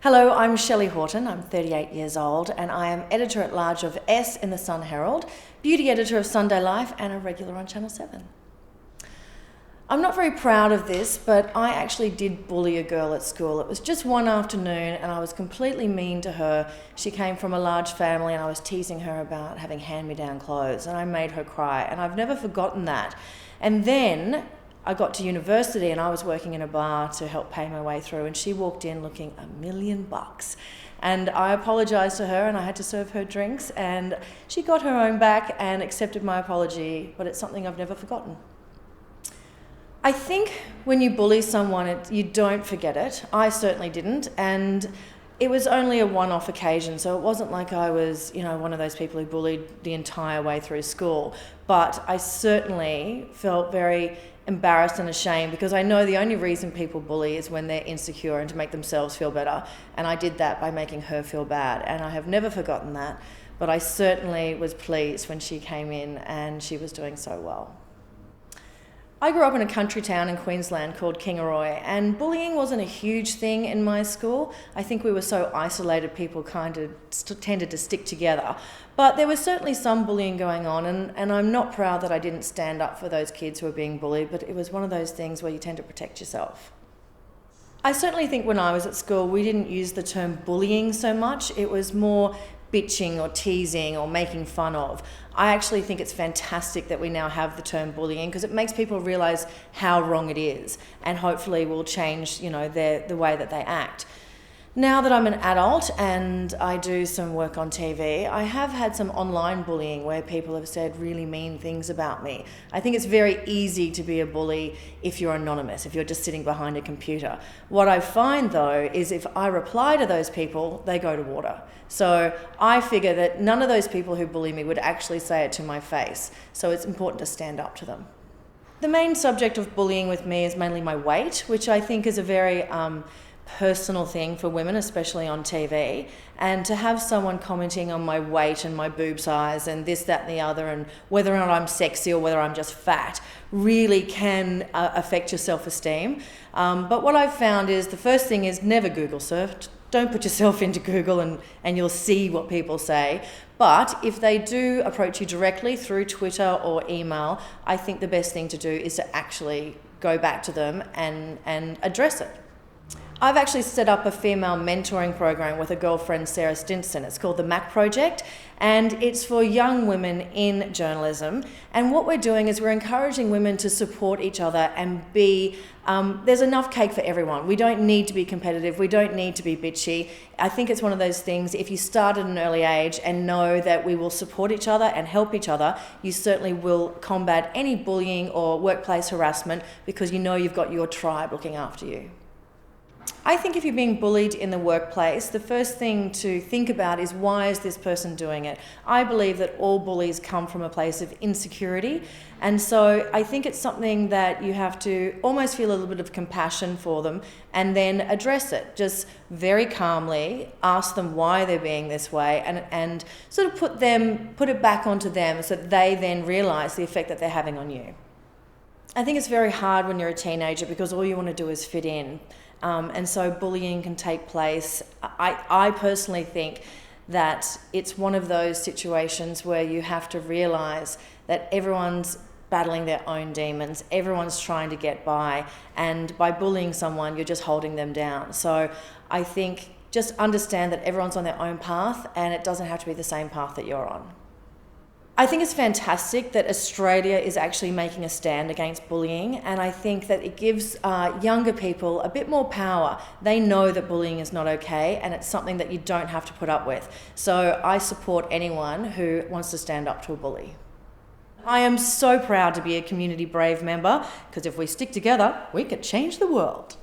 Hello, I'm Shelly Horton. I'm 38 years old and I am editor-at-large of S in the Sun Herald, beauty editor of Sunday Life and a regular on Channel 7. I'm not very proud of this, but I actually did bully a girl at school. It was just one afternoon and I was completely mean to her. She came from a large family and I was teasing her about having hand-me-down clothes and I made her cry and I've never forgotten that. And then I got to university and I was working in a bar to help pay my way through and she walked in looking $1 million. And I apologised to her and I had to serve her drinks and she got her own back and accepted my apology, but it's something I've never forgotten. I think when you bully someone, you don't forget it. I certainly didn't, and it was only a one-off occasion, so it wasn't like I was, one of those people who bullied the entire way through school. But I certainly felt very embarrassed and ashamed because I know the only reason people bully is when they're insecure and to make themselves feel better. And I did that by making her feel bad, and I have never forgotten that. But I certainly was pleased when she came in and she was doing so well. I grew up in a country town in Queensland called Kingaroy, and bullying wasn't a huge thing in my school. I think we were so isolated, people kind of tended to stick together. But there was certainly some bullying going on, and I'm not proud that I didn't stand up for those kids who were being bullied, but it was one of those things where you tend to protect yourself. I certainly think when I was at school, we didn't use the term bullying so much. It was more bitching or teasing or making fun of. I actually think it's fantastic that we now have the term bullying because it makes people realise how wrong it is and hopefully will change, the way that they act. Now that I'm an adult and I do some work on TV, I have had some online bullying where people have said really mean things about me. I think it's very easy to be a bully if you're anonymous, if you're just sitting behind a computer. What I find though is if I reply to those people, they go to water. So I figure that none of those people who bully me would actually say it to my face. So it's important to stand up to them. The main subject of bullying with me is mainly my weight, which I think is a very personal thing for women, especially on TV, and to have someone commenting on my weight and my boob size and this, that and the other and whether or not I'm sexy or whether I'm just fat really can affect your self-esteem. But what I've found is the first thing is never Google search. Don't put yourself into Google and you'll see what people say. But if they do approach you directly through Twitter or email, I think the best thing to do is to actually go back to them and address it. I've actually set up a female mentoring program with a girlfriend, Sarah Stinson. It's called the MAC Project, and it's for young women in journalism. And what we're doing is we're encouraging women to support each other and be, there's enough cake for everyone. We don't need to be competitive. We don't need to be bitchy. I think it's one of those things, if you start at an early age and know that we will support each other and help each other, you certainly will combat any bullying or workplace harassment because you know you've got your tribe looking after you. I think if you're being bullied in the workplace, the first thing to think about is why is this person doing it? I believe that all bullies come from a place of insecurity, and so I think it's something that you have to almost feel a little bit of compassion for them and then address it. Just very calmly ask them why they're being this way and sort of put it back onto them so that they then realise the effect that they're having on you. I think it's very hard when you're a teenager because all you want to do is fit in. And so bullying can take place. I personally think that it's one of those situations where you have to realise that everyone's battling their own demons, everyone's trying to get by, and by bullying someone, you're just holding them down. So I think just understand that everyone's on their own path and it doesn't have to be the same path that you're on. I think it's fantastic that Australia is actually making a stand against bullying, and I think that it gives younger people a bit more power. They know that bullying is not okay and it's something that you don't have to put up with. So I support anyone who wants to stand up to a bully. I am so proud to be a Community Brave member because if we stick together, we can change the world.